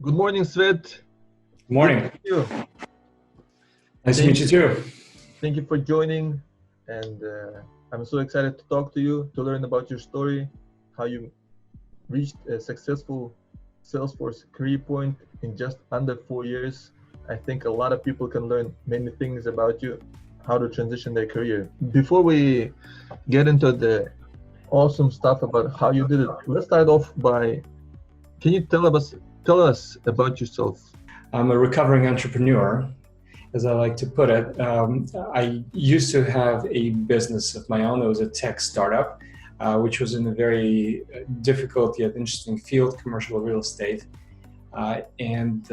Good morning, Svet. Good to Morning. see you. Nice to Thank meet you you. too. Thank you for joining. And I'm so excited to talk to you, to learn about your story, how you reached a successful Salesforce career point in just under 4 years. I think a lot of people can learn many things about you, how to transition their career. Before we get into the awesome stuff about how you did it, let's start off by, can you tell us about yourself? I'm a recovering entrepreneur, as I like to put it. I used to have a business of my own. It was a tech startup, which was in a very difficult yet interesting field, commercial real estate. And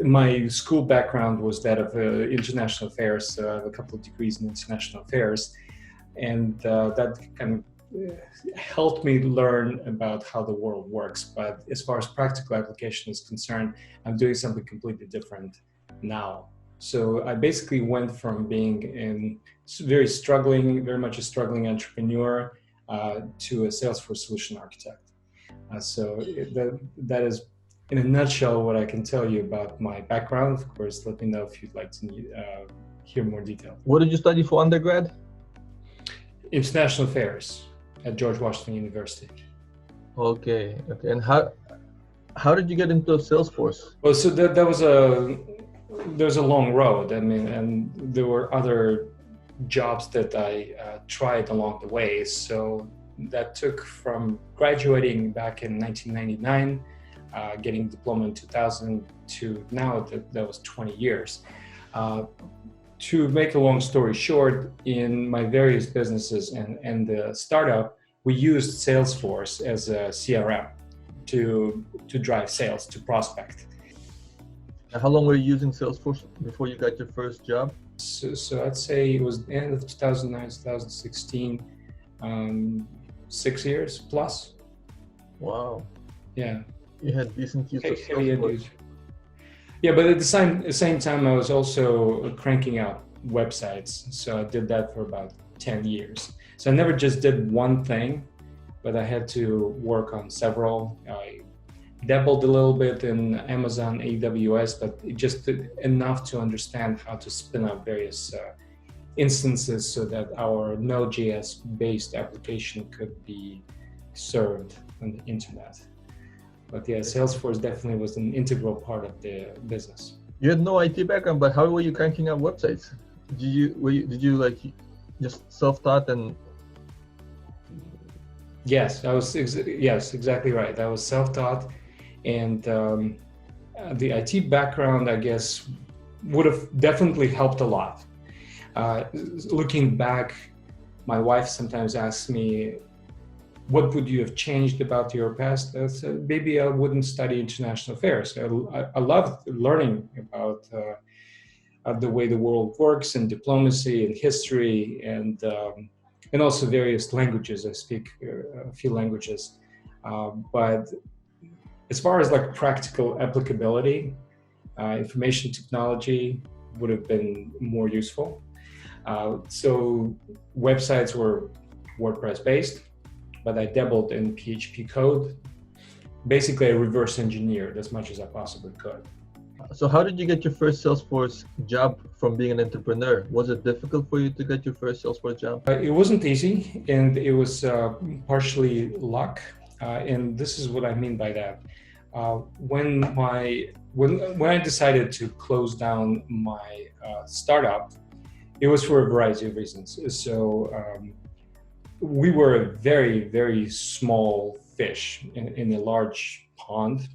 my school background was that of international affairs. So I have a couple of degrees in international affairs. And that kind of helped me learn about how the world works. But as far as practical application is concerned, I'm doing something completely different now. So I basically went from being very much a struggling entrepreneur to a Salesforce solution architect. That is, in a nutshell, what I can tell you about my background. Of course, let me know if you'd like to hear more detail. What did you study for undergrad? International affairs at George Washington University. Okay. And how did you get into Salesforce? Well, so there's a long road. I mean, and there were other jobs that I tried along the way. So that took from graduating back in 1999, getting diploma in 2000 to now that was 20 years. To make a long story short, in my various businesses and the startup, we used Salesforce as a CRM to drive sales, to prospect. How long were you using Salesforce before you got your first job? So I'd say it was the end of 2009, 2016, 6 years plus. Wow. Yeah. You had decent use of Heavy Salesforce. dude. Yeah, but at the same time, I was also cranking out websites. So I did that for about 10 years. So I never just did one thing, but I had to work on several. I dabbled a little bit in Amazon AWS, but just enough to understand how to spin up various instances so that our Node.js based application could be served on the internet. But yeah, Salesforce definitely was an integral part of the business. You had no IT background, but how were you cranking out websites? Did you like just self-taught and? Yes, yes, exactly right. I was self-taught, and the IT background, I guess, would have definitely helped a lot. Looking back, my wife sometimes asks me, what would you have changed about your past? I said, maybe I wouldn't study international affairs. I loved learning about the way the world works and diplomacy and history and also various languages. I speak a few languages. But as far as like practical applicability, information technology would have been more useful. So websites were WordPress based, but I dabbled in PHP code. Basically, I reverse engineered as much as I possibly could. So how did you get your first Salesforce job from being an entrepreneur? Was it difficult for you to get your first Salesforce job? It wasn't easy, and it was partially luck. And this is what I mean by that. When I decided to close down my startup, it was for a variety of reasons. So we were a very, very small fish in a large pond,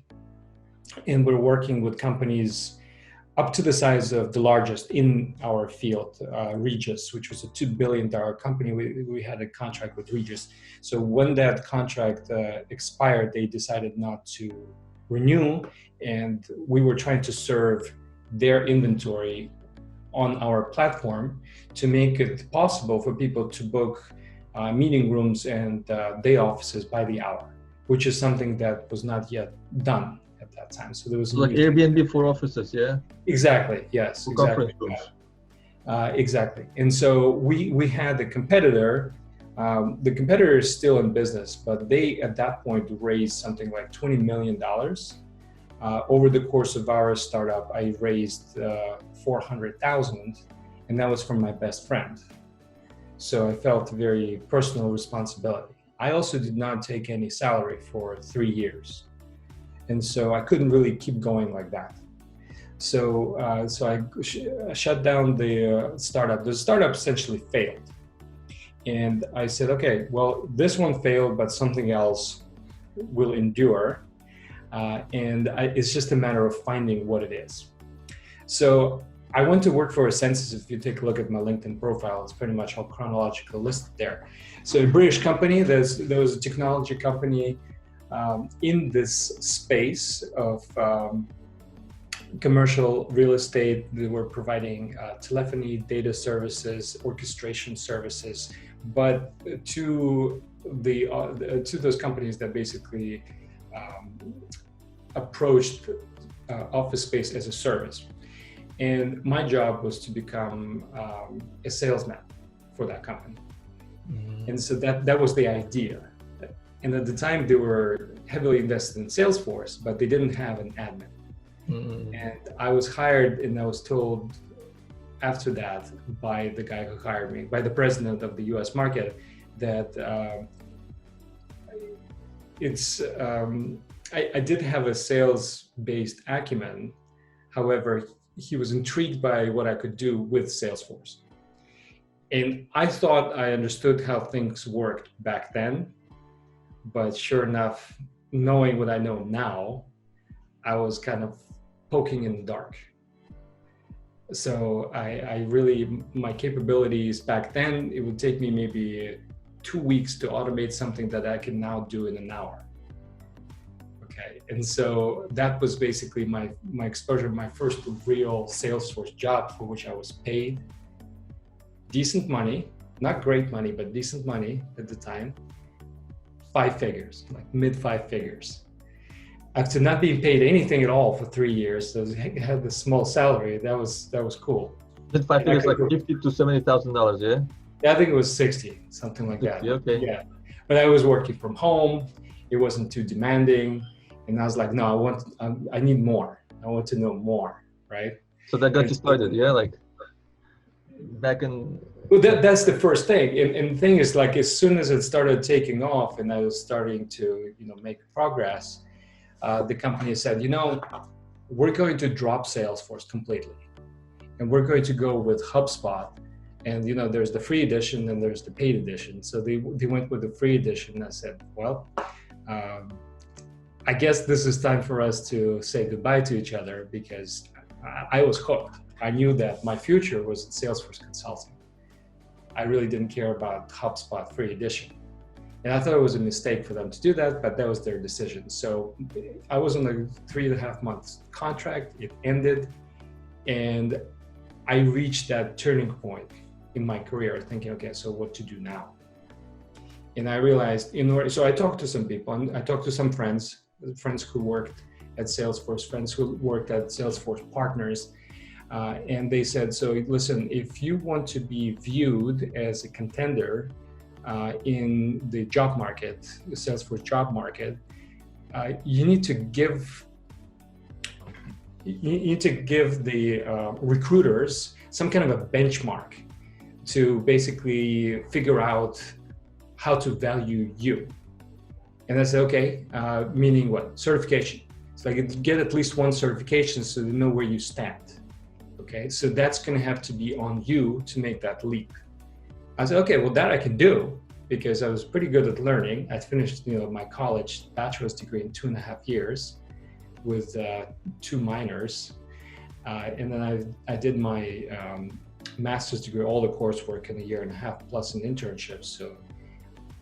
and we're working with companies up to the size of the largest in our field, Regis, which was a $2 billion company. We had a contract with Regis. So when that contract expired, they decided not to renew, and we were trying to serve their inventory on our platform to make it possible for people to book meeting rooms and day offices by the hour, which is something that was not yet done at that time. So there was like Airbnb for offices, yeah? Exactly. Yes. For exactly. conference rooms. Exactly. And so we had a competitor. The competitor is still in business, but they at that point raised something like $20 million Over the course of our startup, I raised 400,000, and that was from my best friend. So I felt very personal responsibility. I also did not take any salary for 3 years. And so I couldn't really keep going like that. So I shut down the startup. The startup essentially failed. And I said, okay, well, this one failed, but something else will endure. It's just a matter of finding what it is. So I went to work for a census. If you take a look at my LinkedIn profile, it's pretty much all chronological listed there. So a British company, there was a technology company in this space of commercial real estate. They were providing telephony, data services, orchestration services, but to those companies that basically approached office space as a service. And my job was to become a salesman for that company. Mm-hmm. And so that was the idea. And at the time they were heavily invested in Salesforce, but they didn't have an admin. Mm-hmm. And I was hired, and I was told after that by the guy who hired me, by the president of the US market, that I did have a sales-based acumen. However, he was intrigued by what I could do with Salesforce. And I thought I understood how things worked back then, but sure enough, knowing what I know now, I was kind of poking in the dark. So I really, my capabilities back then, it would take me maybe 2 weeks to automate something that I can now do in an hour. Okay, and so that was basically my exposure, my first real Salesforce job, for which I was paid decent money, not great money, but decent money at the time, 5 figures, like mid 5 figures. After not being paid anything at all for 3 years, so I had this small salary. That was cool. Mid 5 figures, like $50,000 to $70,000, yeah? Yeah, I think it was 60, something like 60, that. Okay. Yeah, but I was working from home. It wasn't too demanding. And I was like, no, I need more. I want to know more, right? So that got you started, yeah? Like back in... Well, that's the first thing. And the thing is, like, as soon as it started taking off and I was starting to, make progress, the company said, we're going to drop Salesforce completely. And we're going to go with HubSpot. And, there's the free edition and there's the paid edition. So they went with the free edition. I said, well, I guess this is time for us to say goodbye to each other, because I was hooked. I knew that my future was in Salesforce consulting. I really didn't care about HubSpot free edition. And I thought it was a mistake for them to do that, but that was their decision. So I was on a 3.5 months contract. It ended, and I reached that turning point in my career, thinking, okay, so what to do now? And I realized so I talked to some people, and I talked to some friends who worked at Salesforce, friends who worked at Salesforce partners. And they said, so listen, if you want to be viewed as a contender in the job market, the Salesforce job market, you need to give the recruiters some kind of a benchmark to basically figure out how to value you. And I said, okay, meaning what? Certification. It's like, get at least one certification so they know where you stand. Okay, so that's going to have to be on you to make that leap. I said, okay, well, that I can do, because I was pretty good at learning. I finished, my college bachelor's degree in 2.5 years with 2 minors. And then I did my master's degree, all the coursework, in 1.5 years plus an internship. So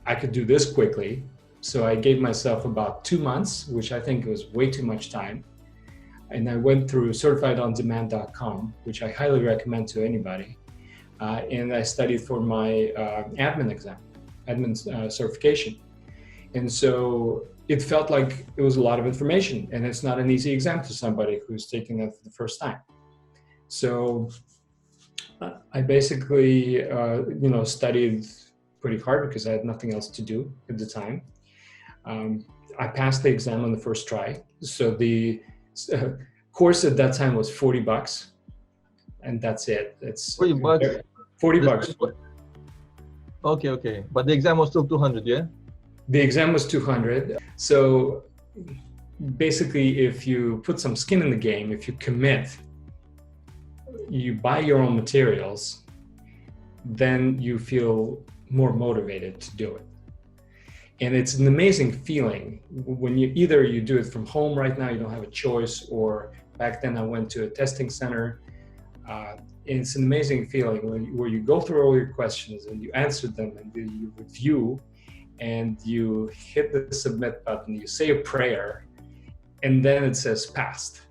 I could do this quickly. So I gave myself about 2 months, which I think was way too much time. And I went through certifiedondemand.com, which I highly recommend to anybody. And I studied for my admin exam, certification. And so it felt like it was a lot of information, and it's not an easy exam to somebody who's taking it for the first time. So I basically, studied pretty hard because I had nothing else to do at the time. I passed the exam on the first try. So the So, course at that time was $40, and that's it. It's $40. $40. Okay. But the exam was still 200, yeah? The exam was 200. So basically, if you put some skin in the game, if you commit, you buy your own materials, then you feel more motivated to do it. And it's an amazing feeling when you do it from home. Right now, you don't have a choice, or back then I went to a testing center. It's an amazing feeling where you go through all your questions and you answer them, and you review, and you hit the submit button, you say a prayer, and then it says passed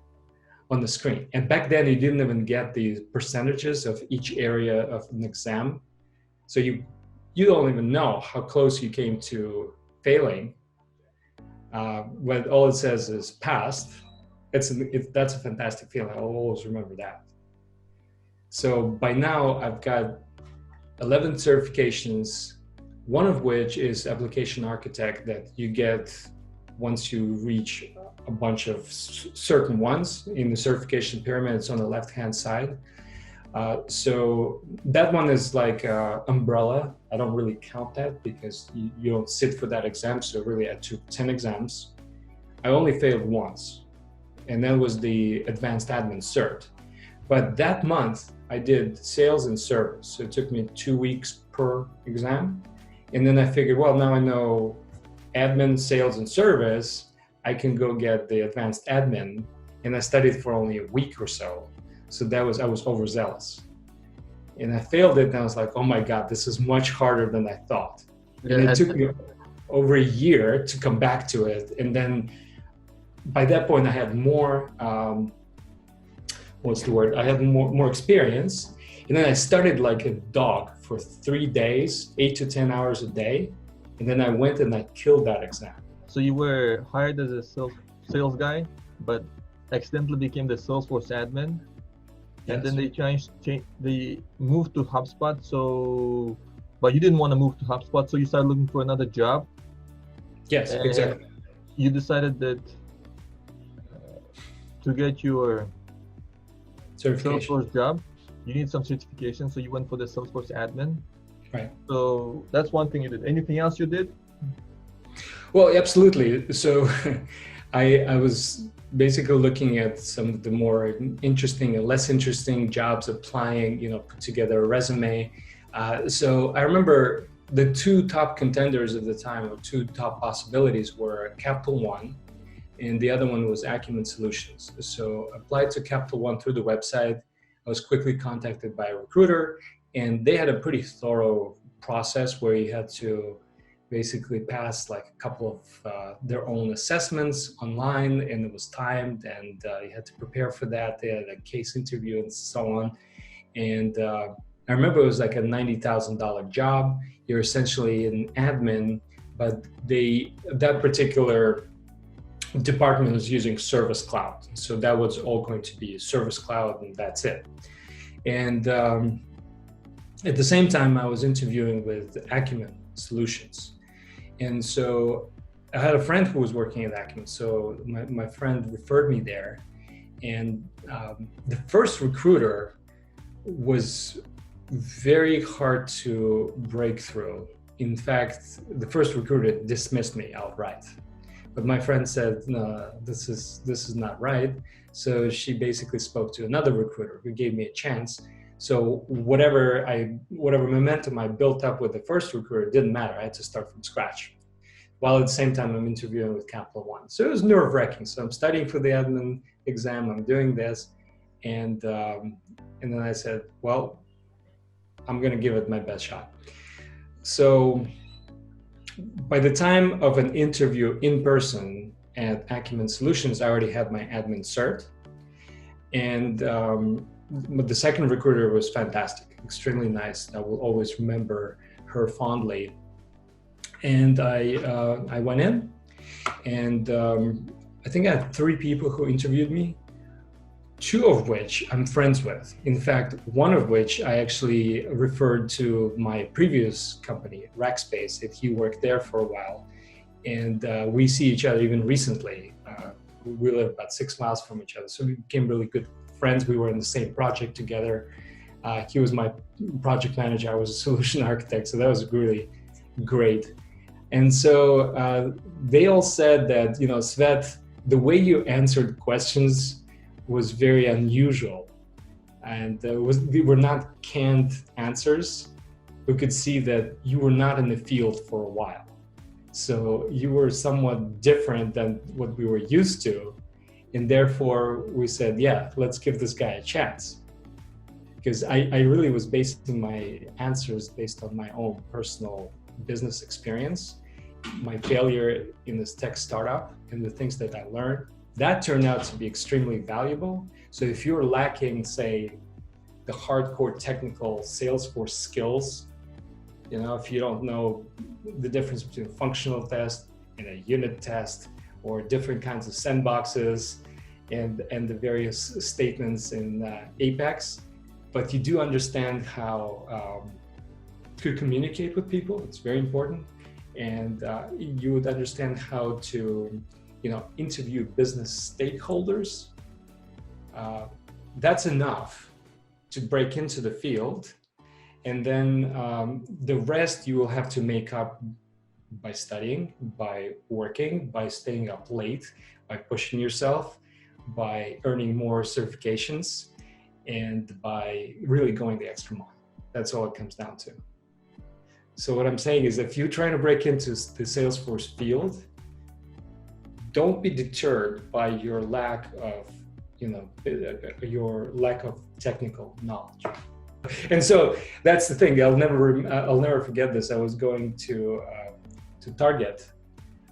on the screen. And back then you didn't even get the percentages of each area of an exam. So you don't even know how close you came to failing. When all it says is passed, that's a fantastic feeling. I'll always remember that. So by now I've got 11 certifications, one of which is application architect that you get once you reach a bunch of certain ones in the certification pyramid. It's on the left-hand side. So that one is like umbrella. I don't really count that because you don't sit for that exam. So really I took 10 exams. I only failed once, and that was the advanced admin cert. But that month I did sales and service. So it took me 2 weeks per exam. And then I figured, well, now I know admin, sales, and service, I can go get the advanced admin. And I studied for only a week or so. So I was overzealous. And I failed it, and I was like, oh my God, this is much harder than I thought. And it took me over a year to come back to it. And then by that point, I had more, I had more experience. And then I started like a dog for 3 days, 8 to 10 hours a day. And then I went and I killed that exam. So you were hired as a sales guy, but accidentally became the Salesforce admin. And then they moved to HubSpot. But you didn't want to move to HubSpot, so you started looking for another job. Yes, exactly. You decided that to get your Salesforce job, you need some certification, so you went for the Salesforce admin. Right. So that's one thing you did. Anything else you did? Well, absolutely. So I was basically looking at some of the more interesting and less interesting jobs, applying, put together a resume. So I remember the two top contenders at the time, or two top possibilities, were Capital One, and the other one was Acumen Solutions. So I applied to Capital One through the website. I was quickly contacted by a recruiter, and they had a pretty thorough process where you had to basically pass like a couple of their own assessments online, and it was timed, and you had to prepare for that. They had a case interview and so on. And I remember it was like a $90,000 job. You're essentially an admin, but that particular department was using Service Cloud. So that was all going to be Service Cloud, and that's it. And at the same time, I was interviewing with Acumen Solutions. And so I had a friend who was working at Acumen. So my friend referred me there. And the first recruiter was very hard to break through. In fact, the first recruiter dismissed me outright. But my friend said, no, this is not right. So she basically spoke to another recruiter who gave me a chance. So whatever momentum I built up with the first recruiter didn't matter. I had to start from scratch. While at the same time, I'm interviewing with Capital One. So it was nerve-wracking. So I'm studying for the admin exam. I'm doing this. And then I said, well, I'm going to give it my best shot. So by the time of an interview in person at Acumen Solutions, I already had my admin cert. And the second recruiter was fantastic, extremely nice. I will always remember her fondly. And I went in, and I think I had 3 people who interviewed me, 2 of which I'm friends with. In fact, one of which I actually referred to my previous company, Rackspace, that he worked there for a while. And we see each other even recently. we live about 6 miles from each other. So we became really good friends. We were in the same project together. He was my project manager. I was a solution architect. So that was really great. And so they all said that, Svet, the way you answered questions was very unusual. And they were not canned answers. We could see that you were not in the field for a while. So you were somewhat different than what we were used to. And therefore we said, yeah, let's give this guy a chance. Because I really was basing my answers based on my own personal business experience, my failure in this tech startup and the things that I learned. That turned out to be extremely valuable. So if you're lacking, say, the hardcore technical Salesforce skills, if you don't know the difference between a functional test and a unit test, or different kinds of sandboxes and the various statements in Apex, but you do understand how to communicate with people, it's very important, and you would understand how to, interview business stakeholders. That's enough to break into the field. And then the rest you will have to make up by studying, by working, by staying up late, by pushing yourself, by earning more certifications, and by really going the extra mile. That's all it comes down to. So what I'm saying is, if you're trying to break into the Salesforce field, don't be deterred by your lack of, your lack of technical knowledge. And so that's the thing. I'll never forget this. I was going to Target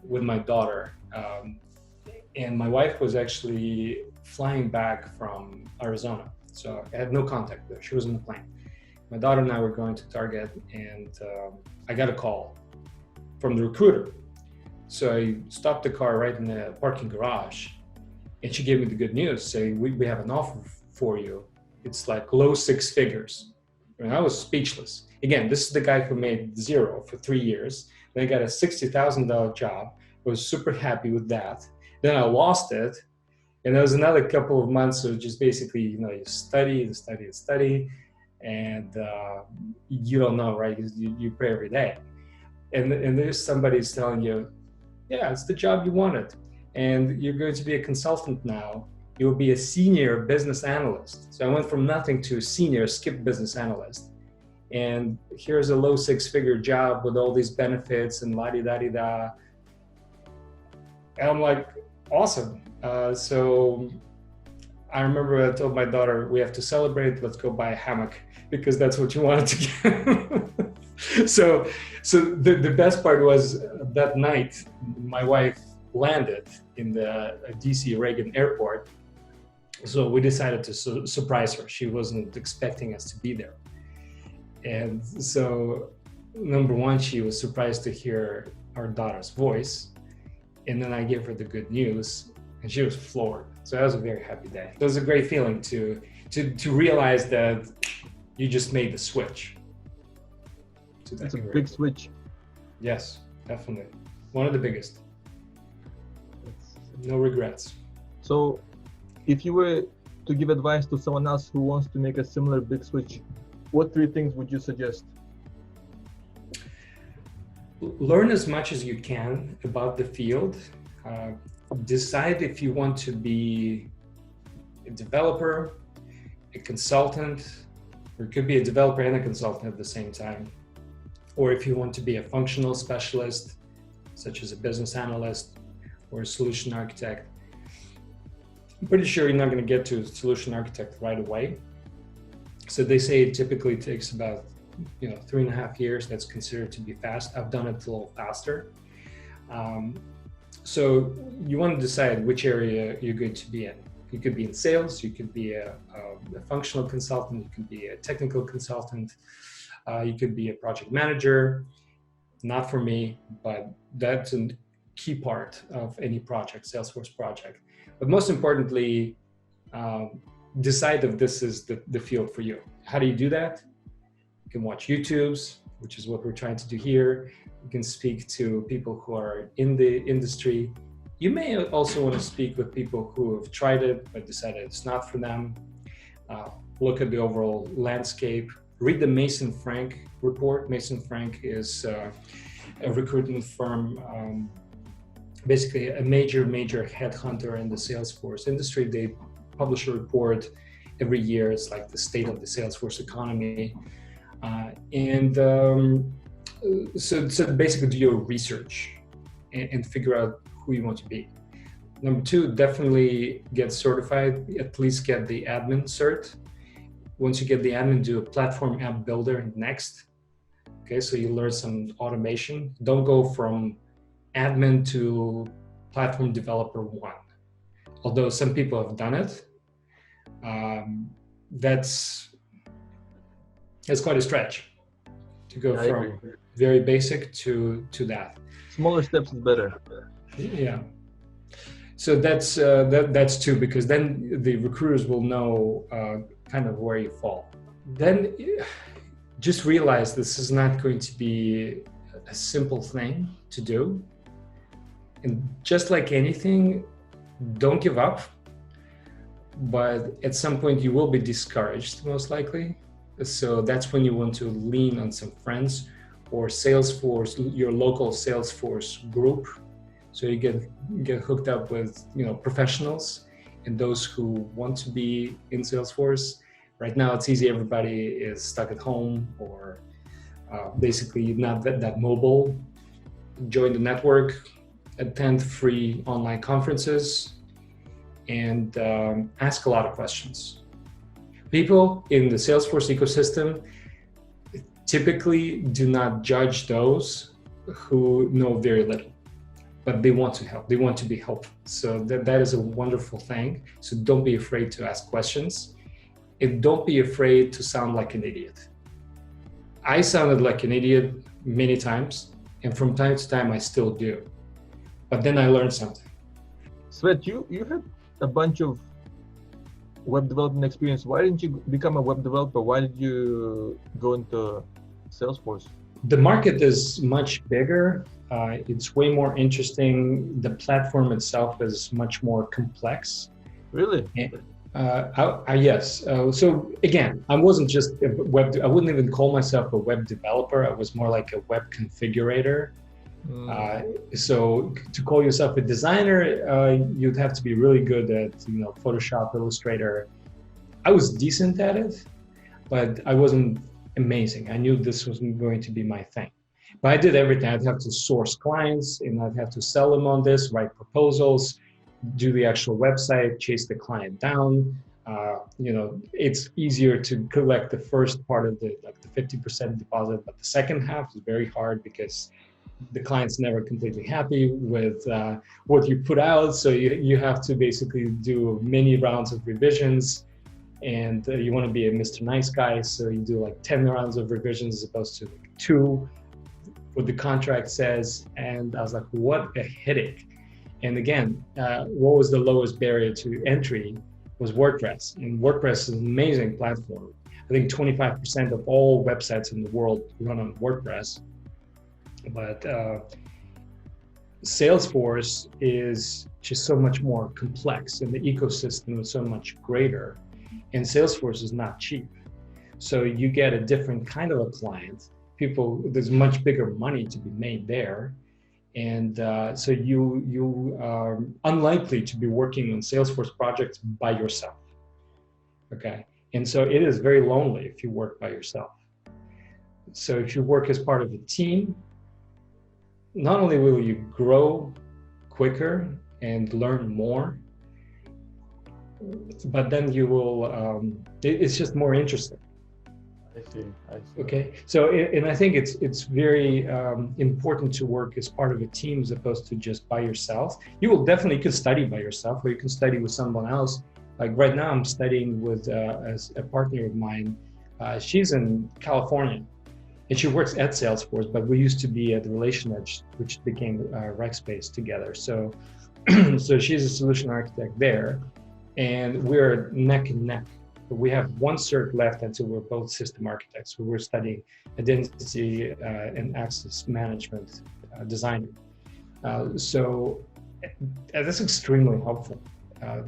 with my daughter, and my wife was actually flying back from Arizona, so I had no contact there. She was on the plane. My daughter and I were going to Target, and I got a call from the recruiter. So I stopped the car right in the parking garage, and she gave me the good news, saying, we have an offer for you. It's like low 6 figures. And I was speechless. Again, this is the guy who made zero for 3 years. Then I got a $60,000 job. I was super happy with that. Then I lost it. And there was another couple of months of just basically, you study, and you don't know, right? You pray every day. And there's somebody's telling you, yeah, it's the job you wanted. And you're going to be a consultant now. You will be a senior business analyst. So I went from nothing to a senior skip business analyst. And here's a low 6-figure job with all these benefits and la-di-da-di-da. And I'm like, awesome. So I remember I told my daughter, we have to celebrate, let's go buy a hammock, because that's what you wanted to get. So the best part was that night, my wife landed in the DC Reagan Airport. So we decided to surprise her. She wasn't expecting us to be there. And so, number one, she was surprised to hear our daughter's voice. And then I gave her the good news, and she was floored. So that was a very happy day. It was a great feeling to realize that you just made the switch. It's a big switch. Yes, definitely. One of the biggest. No regrets. So if you were to give advice to someone else who wants to make a similar big switch, what 3 things would you suggest? Learn as much as you can about the field. Decide if you want to be a developer, a consultant, or it could be a developer and a consultant at the same time. Or if you want to be a functional specialist, such as a business analyst or a solution architect. I'm pretty sure you're not going to get to a solution architect right away. So they say it typically takes about 3.5 years. That's considered to be fast. I've done it a little faster. So you want to decide which area you're going to be in. You could be in sales, you could be a functional consultant, you could be a technical consultant, you could be a project manager. Not for me, but that's a key part of any project, Salesforce project. But most importantly, decide if this is the field for you. How do you do that? You can watch YouTubes, which is what we're trying to do here. You can speak to people who are in the industry. You may also want to speak with people who have tried it but decided it's not for them. Look at the overall landscape. Read the Mason Frank report. Mason Frank is a recruitment firm, basically a major headhunter in the Salesforce industry. They publish a report every year. It's like the state of the Salesforce economy. So basically do your research and figure out who you want to be. Number two, definitely get certified, at least get the admin cert. Once you get the admin, do a platform app builder next. Okay, so you learn some automation. Don't go from admin to platform developer one. Although some people have done it, that's quite a stretch to go from very basic to that. Smaller steps is better. Yeah. So that's two, because then the recruiters will know kind of where you fall. Then just realize this is not going to be a simple thing to do. And just like anything, don't give up. But at some point you will be discouraged, most likely. So that's when you want to lean on some friends or Salesforce, your local Salesforce group. So you get hooked up with professionals and those who want to be in Salesforce. Right now it's easy, everybody is stuck at home or basically not that mobile. Join the network, attend free online conferences, and ask a lot of questions. People in the Salesforce ecosystem typically do not judge those who know very little, but they want to help. They want to be helpful. So that is a wonderful thing. So don't be afraid to ask questions, and don't be afraid to sound like an idiot. I sounded like an idiot many times, and from time to time I still do. But then I learned something. Svet, you had a bunch of web development experience. Why didn't you become a web developer? Why did you go into Salesforce? The market is much bigger. It's way more interesting. The platform itself is much more complex. Really? Yes. So again, I wasn't just a I wouldn't even call myself a web developer. I was more like a web configurator. So to call yourself a designer, you'd have to be really good at Photoshop, Illustrator. I was decent at it, but I wasn't amazing. I knew this wasn't going to be my thing. But I did everything. I'd have to source clients, and I'd have to sell them on this, write proposals, do the actual website, chase the client down. It's easier to collect the first part of the 50% deposit, but the second half is very hard because the client's never completely happy with what you put out. So you have to basically do many rounds of revisions, and you want to be a Mr. Nice Guy. So you do like 10 rounds of revisions as opposed to like 2, what the contract says. And I was like, what a headache. And again, what was the lowest barrier to entry was WordPress. And WordPress is an amazing platform. I think 25% of all websites in the world run on WordPress. But Salesforce is just so much more complex, and the ecosystem is so much greater. And Salesforce is not cheap. So you get a different kind of a client. There's much bigger money to be made there. And so you are unlikely to be working on Salesforce projects by yourself. Okay. And so it is very lonely if you work by yourself. So if you work as part of a team, not only will you grow quicker and learn more, but then you will, it's just more interesting. I see. Okay, so and I think it's very important to work as part of a team as opposed to just by yourself. You can study by yourself, or you can study with someone else. Like right now, I'm studying with a partner of mine. She's in California, and she works at Salesforce, but we used to be at the Relation Edge, which became Rackspace together. So, so she's a solution architect there, and we're neck and neck. We have one cert left until we're both system architects. We're studying identity and access management designer. So And that's extremely helpful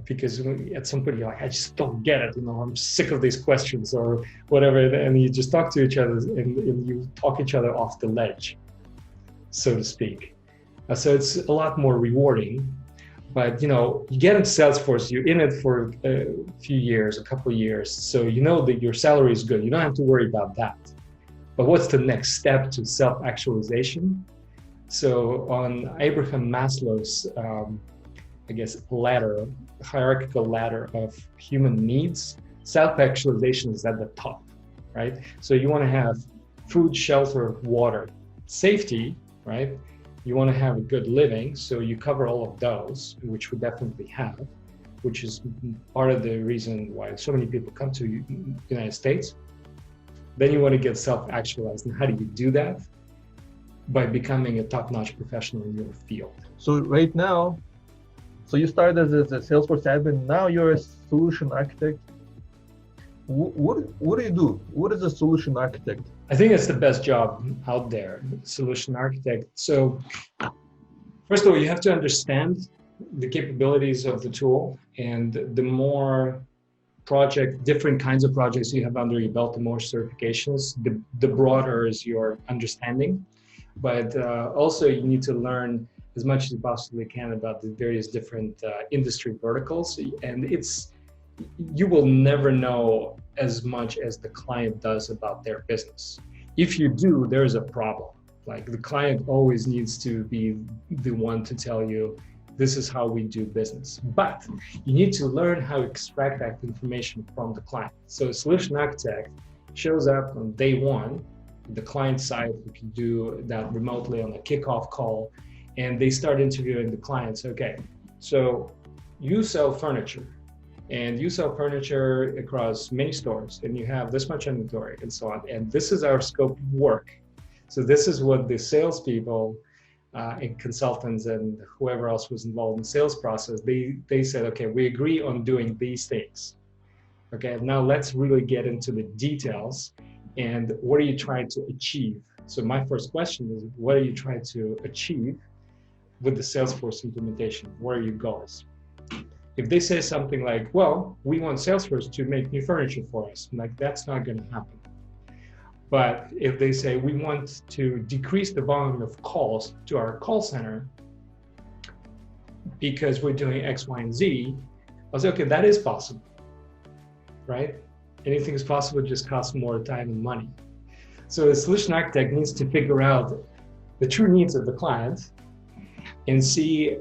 because at some point you're like, I just don't get it. I'm sick of these questions or whatever. And you just talk to each other and you talk each other off the ledge, so to speak. So it's a lot more rewarding. But you get into Salesforce, you're in it for a few years, a couple of years, so you know that your salary is good. You don't have to worry about that. But what's the next step to self-actualization? So on Abraham Maslow's, hierarchical ladder of human needs, self-actualization is at the top, right? So you want to have food, shelter, water, safety, right? You want to have a good living, so you cover all of those, which we definitely have, which is part of the reason why so many people come to the United States. Then you want to get self-actualized. And how do you do that? By becoming a top-notch professional in your field. So right now, you started as a Salesforce admin, now you're a solution architect. What do you do? What is a solution architect? I think it's the best job out there, solution architect. So first of all, you have to understand the capabilities of the tool, and the more different kinds of projects you have under your belt, the more certifications, the broader is your understanding. But also you need to learn as much as you possibly can about the various different industry verticals. And you will never know as much as the client does about their business. If you do, there's a problem. Like, the client always needs to be the one to tell you, this is how we do business. But you need to learn how to extract that information from the client. So a solution architect shows up on day one, the client side, who can do that remotely on a kickoff call, and they start interviewing the clients. Okay, so you sell furniture, and you sell furniture across many stores, and you have this much inventory and so on, and this is our scope of work. So this is what the salespeople and consultants and whoever else was involved in the sales process, they said, okay, we agree on doing these things. Okay, now let's really get into the details, and what are you trying to achieve? So my first question is, what are you trying to achieve with the Salesforce implementation? What are your goals? If they say something like, well, we want Salesforce to make new furniture for us, I'm like, that's not going to happen. But if they say, we want to decrease the volume of calls to our call center because we're doing X, Y, and Z, I'll say, okay, that is possible, right? Anything is possible, it just costs more time and money. So the solution architect needs to figure out the true needs of the client and see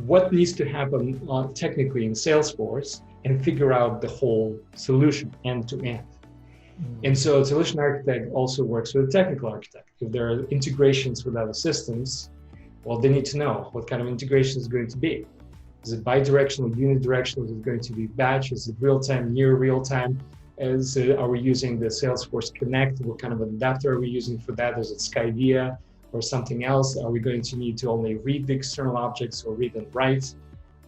what needs to happen technically in Salesforce, and figure out the whole solution end to end. And so a solution architect also works with a technical architect. If there are integrations with other systems, well, they need to know what kind of integration is going to be. Is it bidirectional, unidirectional? Is it going to be batch? Is it real-time, near real-time? Are we using the Salesforce Connect? What kind of adapter are we using for that? Is it Skyvia or something else? Are we going to need to only read the external objects or read and write,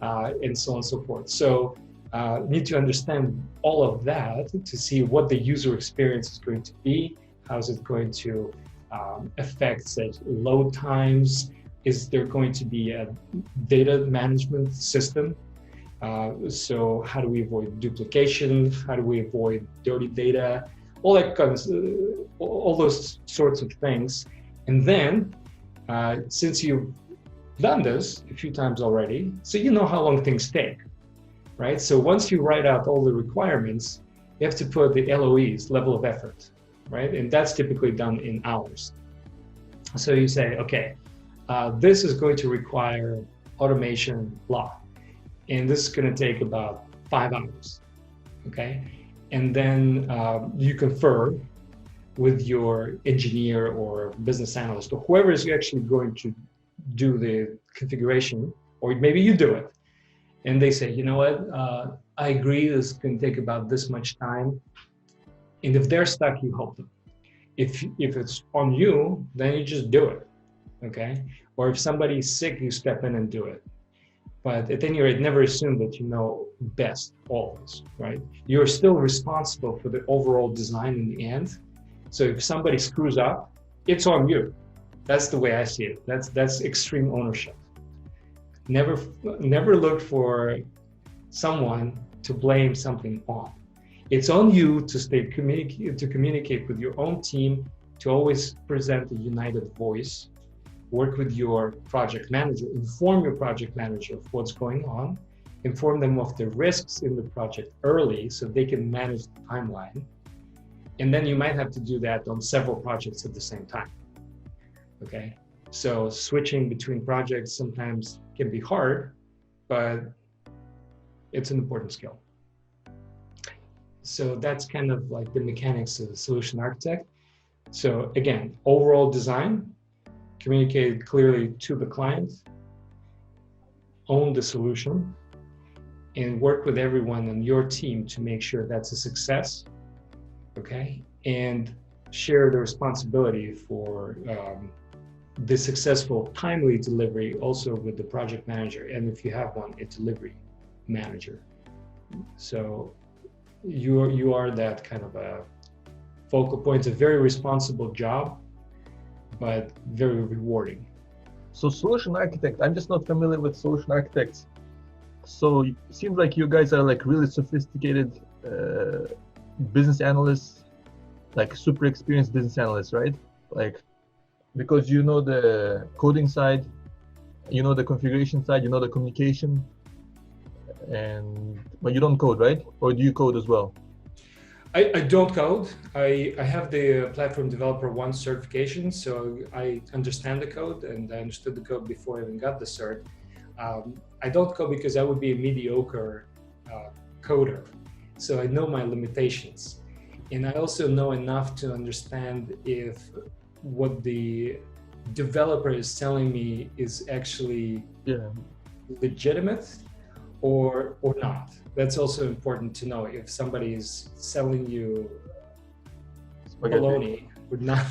and so on and so forth? So need to understand all of that to see what the user experience is going to be. How is it going to affect, say, load times? Is there going to be a data management system? So how do we avoid duplication? How do we avoid dirty data? All that kind of, all those sorts of things. And then, since you've done this a few times already, so you know how long things take, right? So once you write out all the requirements, you have to put the LOEs, level of effort, right? And that's typically done in hours. So you say, okay, this is going to require automation blah, and this is going to take about 5 hours, okay? And then you confer with your engineer or business analyst or whoever is actually going to do the configuration, or maybe you do it. And they say, you know what, I agree, this can take about this much time. And if they're stuck, you help them. If it's on you, then you just do it, okay? Or if somebody's sick, you step in and do it. But at any rate, never assume that you know best always, right? You're still responsible for the overall design in the end. So if somebody screws up, it's on you. That's the way I see it. That's extreme ownership. Never, never look for someone to blame something on. It's on you to communicate with your own team, to always present a united voice, work with your project manager, inform your project manager of what's going on, inform them of the risks in the project early so they can manage the timeline. And then you might have to do that on several projects at the same time. Okay, so switching between projects sometimes can be hard, but it's an important skill. So that's kind of like the mechanics of the solution architect. So again, overall design, communicate clearly to the client, own the solution, and work with everyone on your team to make sure that's a success, okay? And share the responsibility for the successful timely delivery also with the project manager, and if you have one, a delivery manager. So you are that kind of a focal point. It's a very responsible job, but very rewarding. So solution architect, I'm just not familiar with solution architects. So it seems like you guys are like really sophisticated business analysts, like super experienced business analysts, right? Like, because you know the coding side, you know the configuration side, you know the communication, but you don't code, right? Or do you code as well? I don't code. I have the Platform Developer 1 certification, so I understand the code, and I understood the code before I even got the cert. I don't code because I would be a mediocre coder, so I know my limitations. And I also know enough to understand if what the developer is telling me is actually legitimate or not. That's also important to know if somebody is selling you baloney or not.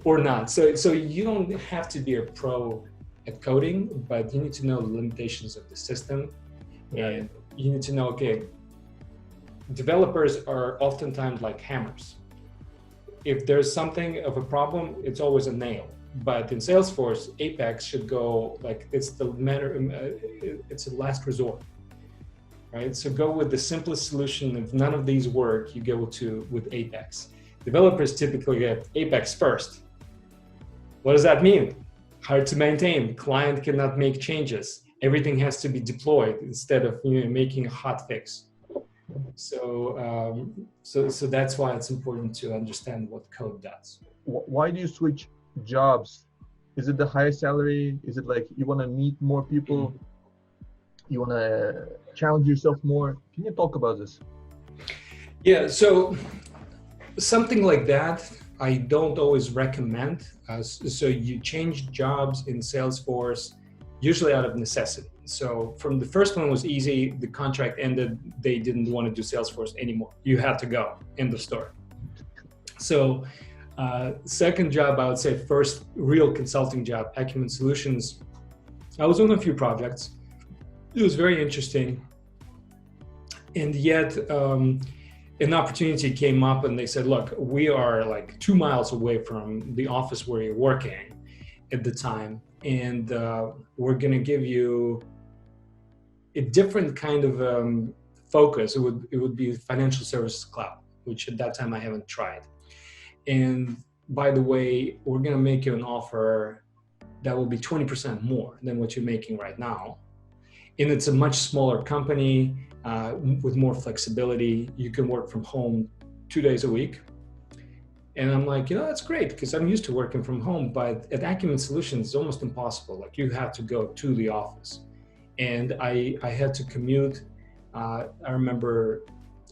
or not. So you don't have to be a pro at coding, but you need to know the limitations of the system. And you need to know, okay, developers are oftentimes like hammers. If there's something of a problem, it's always a nail. But in Salesforce, Apex should go like it's the matter. It's a last resort, right? So go with the simplest solution. If none of these work, you go with Apex. Developers typically get Apex first. What does that mean? Hard to maintain. Client cannot make changes. Everything has to be deployed instead of making a hot fix. So that's why it's important to understand what code does. Why do you switch jobs? Is it the higher salary? Is it like you want to meet more people? You want to challenge yourself more? Can you talk about this? Yeah, so something like that I don't always recommend. So you change jobs in Salesforce usually out of necessity. So from the first one was easy, the contract ended, they didn't want to do Salesforce anymore. You had to go, end of story. So second job, I would say first real consulting job, Acumen Solutions. I was on a few projects. It was very interesting. And yet an opportunity came up and they said, look, we are like 2 miles away from the office where you're working at the time. And we're going to give you a different kind of focus. It would be financial services cloud, which at that time I haven't tried. And by the way, we're going to make you an offer that will be 20% more than what you're making right now. And it's a much smaller company with more flexibility. You can work from home 2 days a week. And I'm like, that's great because I'm used to working from home, but at Acumen Solutions, it's almost impossible. Like you have to go to the office. And I had to commute, I remember,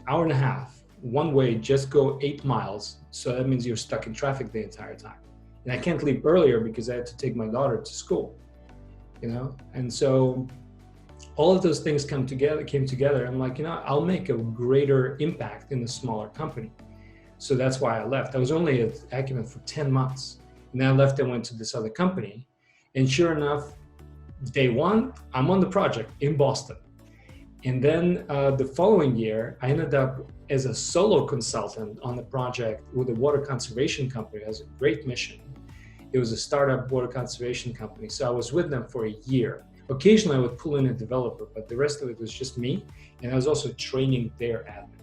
hour and a half, one way, just go 8 miles. So that means you're stuck in traffic the entire time. And I can't leave earlier because I had to take my daughter to school, And so all of those things came together. I'm like, I'll make a greater impact in a smaller company. So that's why I left. I was only at Acumen for 10 months. And then I left and went to this other company. And sure enough, day one, I'm on the project in Boston. And then the following year, I ended up as a solo consultant on a project with a water conservation company. It has a great mission. It was a startup water conservation company. So I was with them for a year. Occasionally I would pull in a developer, but the rest of it was just me. And I was also training their admin.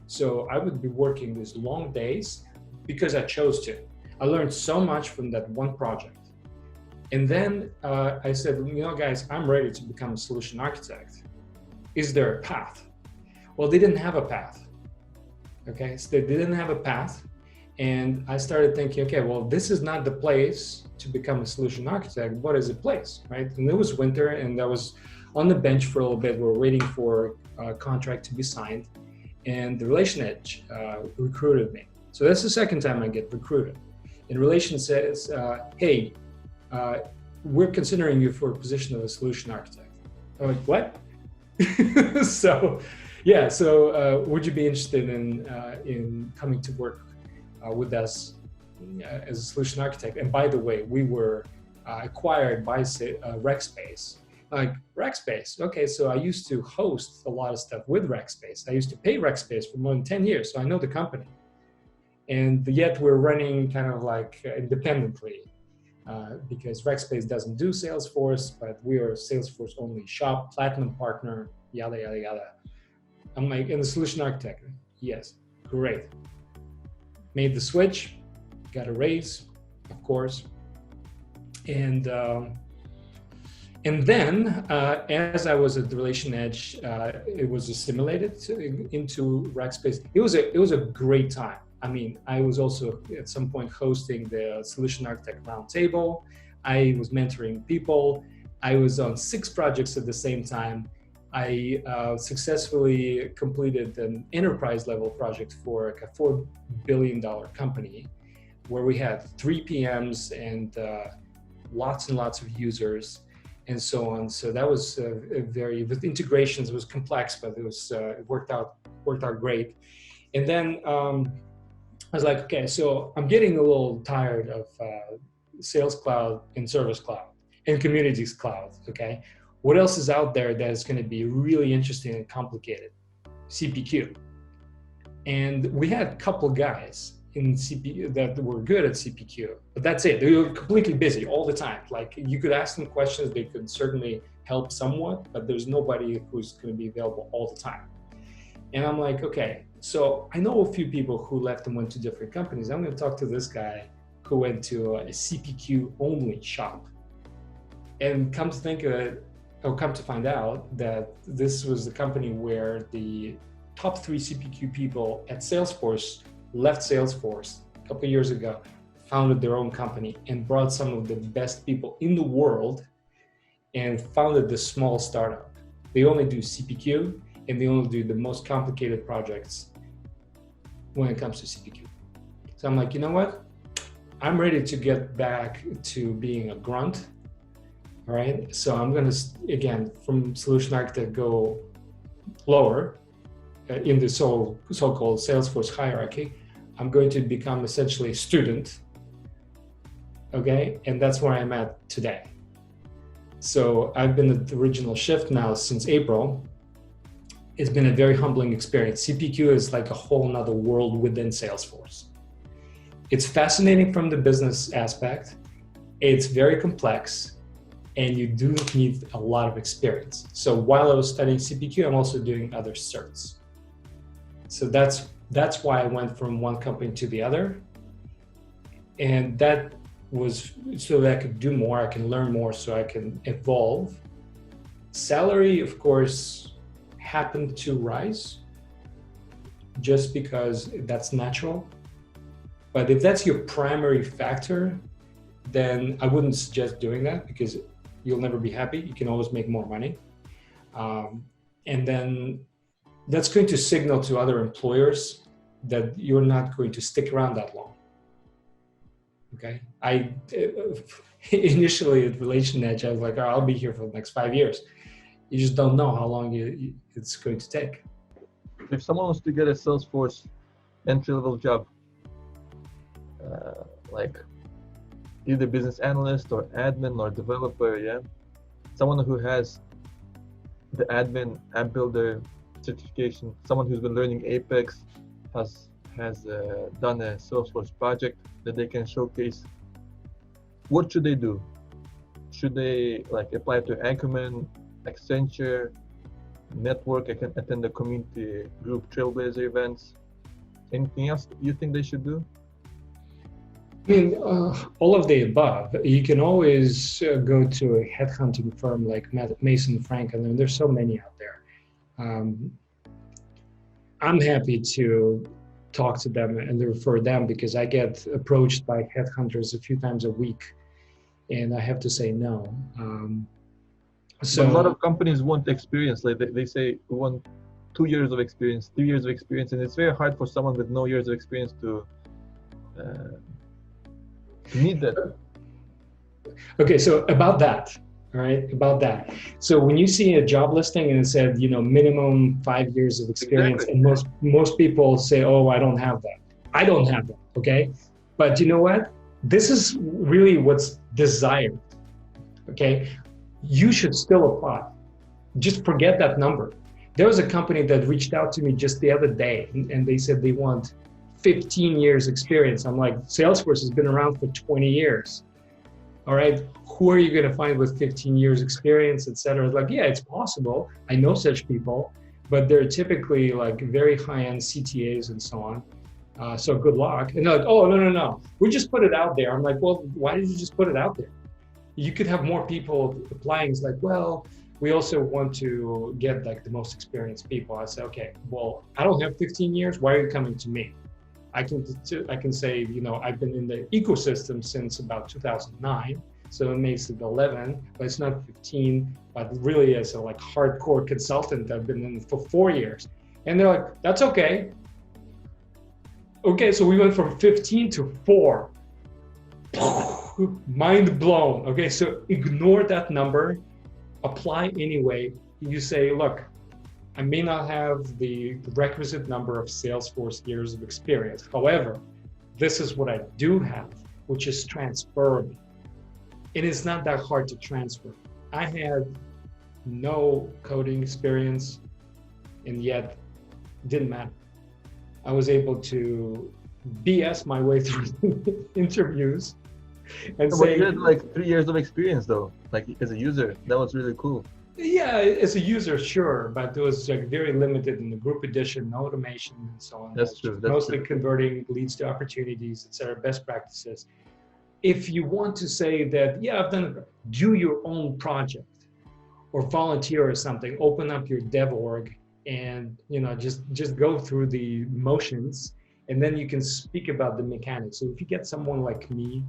So I would be working these long days because I chose to. I learned so much from that one project. And then I said, guys, I'm ready to become a solution architect. Is there a path? Well, they didn't have a path. Okay, so they didn't have a path. And I started thinking, okay, well, this is not the place to become a solution architect. What is the place, right? And it was winter, and I was on the bench for a little bit. We were waiting for a contract to be signed, and the Relation Edge recruited me. So that's the second time I get recruited. And Relation says, hey, we're considering you for a position of a solution architect. I'm like, what? So, yeah. So, would you be interested in coming to work with us as a solution architect? And by the way, we were acquired by Rackspace. Like, Rackspace, okay, so I used to host a lot of stuff with Rackspace. I used to pay Rackspace for more than 10 years, so I know the company. And yet we're running kind of like independently because Rackspace doesn't do Salesforce, but we are a Salesforce only shop, platinum partner, yada, yada, yada. I'm like, and the solution architect, yes, great. Made the switch, got a raise, of course. And then as I was at the Relation Edge, it was assimilated into Rackspace. It was a great time. I mean, I was also at some point hosting the Solution Architect Roundtable. I was mentoring people. I was on 6 projects at the same time. I successfully completed an enterprise level project for like a $4 billion company where we had 3 PMs and lots and lots of users and so on. So that was with integrations, it was complex, but it worked out great. And then I was like, okay, so I'm getting a little tired of Sales Cloud and Service Cloud and Communities Cloud, okay? What else is out there that is going to be really interesting and complicated? CPQ. And we had a couple guys in CPQ that were good at CPQ, but that's it. They were completely busy all the time. Like, you could ask them questions, they could certainly help somewhat, but there's nobody who's going to be available all the time. And I'm like, okay, so I know a few people who left and went to different companies. I'm going to talk to this guy who went to a CPQ only shop. And come to think of it, or come to find out that this was the company where the top 3 CPQ people at Salesforce left Salesforce a couple of years ago, founded their own company, and brought some of the best people in the world and founded this small startup. They only do CPQ, and they only do the most complicated projects when it comes to CPQ. So I'm like, you know what? I'm ready to get back to being a grunt. All right. So I'm going to, again, from solution architect, go lower in the so-called Salesforce hierarchy. I'm going to become essentially a student. Okay. And that's where I'm at today. So I've been at the original shift now since April. It's been a very humbling experience. CPQ is like a whole nother world within Salesforce. It's fascinating from the business aspect. It's very complex, and you do need a lot of experience. So while I was studying CPQ, I'm also doing other certs. So that's why I went from one company to the other. And that was so that I could do more, I can learn more, so I can evolve. Salary, of course, happened to rise just because that's natural. But if that's your primary factor, then I wouldn't suggest doing that because you'll never be happy. You can always make more money. And then that's going to signal to other employers that you're not going to stick around that long. Okay. I initially at Relation Edge, I was like, oh, I'll be here for the next 5 years. You just don't know how long it's going to take. If someone wants to get a Salesforce entry-level job, like either business analyst or admin or developer, yeah, someone who has the admin app builder certification, someone who's been learning Apex, has done a Salesforce project that they can showcase. what should they do? Should they like apply to Acumen, Accenture, network? I can attend the community group Trailblazer events. Anything else you think they should do? I mean, all of the above. You can always go to a headhunting firm like Mason Franklin, and there's so many out there. I'm happy to talk to them and refer them because I get approached by headhunters a few times a week, and I have to say no. So a lot of companies want experience. Like they say we want 2 years of experience, 3 years of experience, and it's very hard for someone with no years of experience to need that. Okay, so about that, all right, about that. So when you see a job listing and it said, minimum 5 years of experience, Exactly. and most people say, oh, I don't have that. I don't have that, okay? But you know what? This is really what's desired, okay? You should still apply. Just forget that number. There was a company that reached out to me just the other day, and they said they want 15 years experience. I'm like, Salesforce has been around for 20 years. All right, who are you going to find with 15 years experience, et cetera? Like, yeah, it's possible. I know such people, but they're typically like very high-end CTAs and so on. So good luck. And they're like, oh, no. We just put it out there. I'm like, well, why did you just put it out there? You could have more people applying. It's like, well, we also want to get like the most experienced people. I say, okay, well, I don't have 15 years. Why are you coming to me? I can say, I've been in the ecosystem since about 2009, so it makes it 11, but it's not 15. But really, as a like hardcore consultant, I've been in for 4 years, and they're like, that's okay. Okay, so we went from 15 to 4. Mind blown. Okay, so ignore that number, apply anyway. You say, look, I may not have the requisite number of Salesforce years of experience. However, this is what I do have, which is transferable. It is not that hard to transfer. I had no coding experience, and yet it didn't matter. I was able to BS my way through interviews and say, you had like 3 years of experience though, like as a user. That was really cool. Yeah, as a user, sure, but it was like very limited in the group edition, no automation and so on. That's true. That's mostly true. converting leads to opportunities, et cetera, best practices. If you want to say that, yeah, I've done it, do your own project or volunteer or something, open up your dev org and, just go through the motions, and then you can speak about the mechanics. So if you get someone like me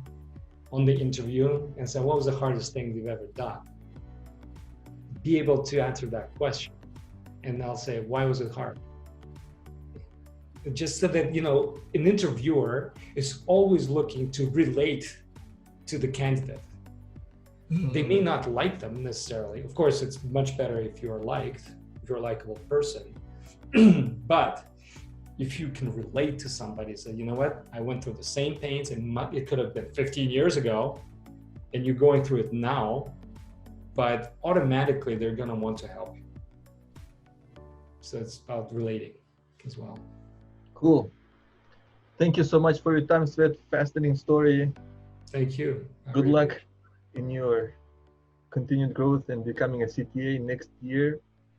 on the interview and say, what was the hardest thing you've ever done? Be able to answer that question, and I'll say, why was it hard? Just so that an interviewer is always looking to relate to the candidate. They may not like them necessarily. Of course, it's much better if you're liked, if you're a likable person. But if you can relate to somebody, say, you know what, I went through the same pains, and it could have been 15 years ago, and you're going through it now, but automatically they're going to want to help you. So it's about relating as well. Cool. Thank you so much for your time, Svet. Fascinating story. Thank you. Good luck in your continued growth and becoming a CTA next year.